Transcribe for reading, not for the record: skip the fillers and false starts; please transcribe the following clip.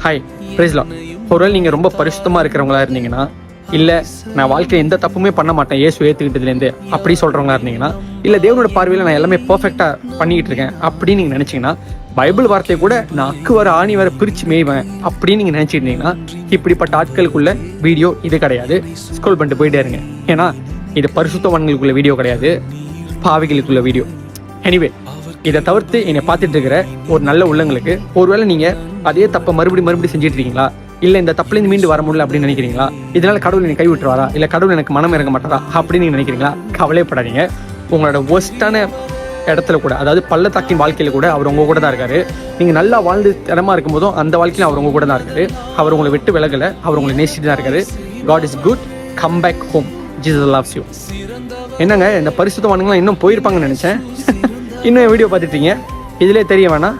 Hi பிரைஸ்லாம். ஒருவேளை நீங்கள் ரொம்ப பரிசுத்தமாக இருக்கிறவங்களா இருந்தீங்கன்னா, இல்லை நான் வாழ்க்கையில் எந்த தப்புமே பண்ண மாட்டேன் இயேசு ஏற்றுக்கிட்டதுலேருந்து அப்படி சொல்கிறவங்களா இருந்தீங்கன்னா, இல்லை தேவனோட பார்வையில் நான் எல்லாமே பர்ஃபெக்டாக பண்ணிக்கிட்டு இருக்கேன் அப்படின்னு நீங்கள் நினச்சிங்கன்னா, பைபிள் வார்த்தையை கூட நான் அக்கு வர ஆணி வர பிரித்து மேய்வேன் அப்படின்னு நீங்கள் நினச்சிருந்தீங்கன்னா, இப்படிப்பட்ட ஆட்களுக்குள்ள வீடியோ இது கிடையாது. ஸ்க்ரோல் பண்ணிட்டு போயிட்டே இருங்க. ஏன்னா இது பரிசுத்தவான்களுக்குள்ள வீடியோ கிடையாது, பாவிகளுக்குள்ள வீடியோ. எனிவே, இதை தவிர்த்து என்னை பார்த்துட்டு இருக்கிற ஒரு நல்ல உள்ளங்களுக்கு, ஒருவேளை நீங்கள் அதே தப்பை மறுபடியும் செஞ்சுட்டு இருக்கீங்களா, இல்லை இந்த தப்புலேருந்து மீண்டு வர முடியல அப்படின்னு நினைக்கிறீங்களா, இதனால கடவுள் என்னை கைவிட்டுருவாரா, இல்லை கடவுள் எனக்கு மனம் இறங்க மாட்டாரா அப்படின்னு நீங்கள் நினைக்கிறீங்களா, கவலைப்படாதீங்க. உங்களோட ஒஸ்டான இடத்துல கூட, அதாவது பள்ளத்தாக்கின் வாழ்க்கையில் கூட அவர் உங்க கூட தான் இருக்காரு. நீங்கள் நல்லா வாழ்ந்து இடமா இருக்கும்போதும் அந்த வாழ்க்கையில் அவர் உங்க கூட தான் இருக்காரு. அவர் உங்களை விட்டு விலகலை, அவர் உங்களை நேசிட்டு தான் இருக்காரு. God is good, come back home, Jesus loves you. என்னங்க இந்த பரிசுத்தவான்கள்லாம் இன்னும் போயிருப்பாங்கன்னு நினச்சேன். இன்னும் வீடியோ பார்த்துட்டீங்க, இதிலே தெரிய வேணாம்.